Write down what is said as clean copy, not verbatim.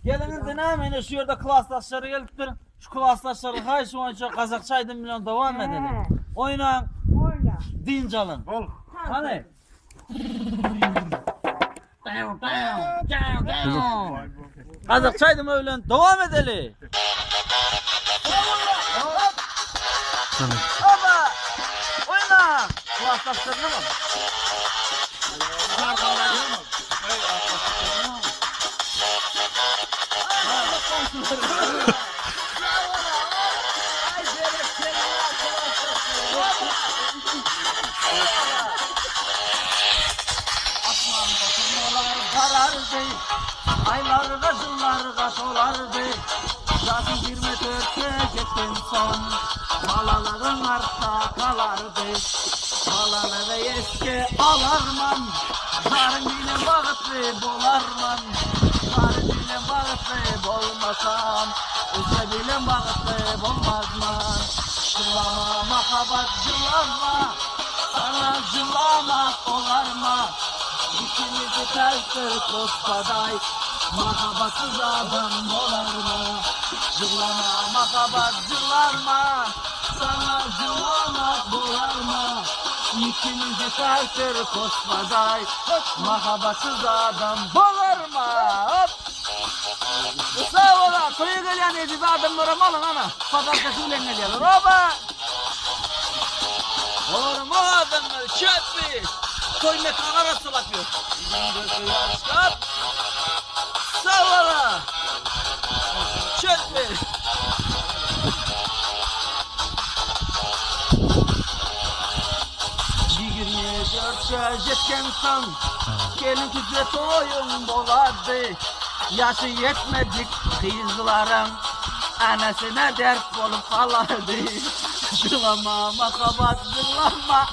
Gelinin dinlemeyin şu yerde klasdaşları gelip durun. Şu klasdaşları hayşı oyuncu Kazakçaydım milyon devam edelim. Oynayın. Oyna. Din çalın. Bol. Hani? Kazakçaydım öyle devam edelim. Baba! Oyna! Klasdaşlarına bak. Karardı, aylar yıllar solardı. Zaten 24'te gittin son, malaların artta kalardı. Malaları eski alarman, zarmine bağıtlı bolarman. Zarmine bağıtlı bolmasam, öze bile bağıtlı bolmazman. Zılama makabat zılama, sana zılamak olarma. İkimizi tertır kospaday, makabatsız adam bolarma. Zırlama makabat zırlarma, sana zırlamak bolarma. İkimizi tertır kospaday, makabatsız adam bolarma. Hop! Sağ ola, koyu gelen edizi adamlara malın ana. Pazartesi ulen geliyorlar, oba! Olur mu adamlar, çöp bir! Koy mekan arası bakıyor. Stop! Sağlara! Çökme! Yigirmiye dörtçe jetkensan, gelin kızı toyun boladı. Yaşı yetmedik kızların, anasına dert olup kalardı. Zılama makabat zılama.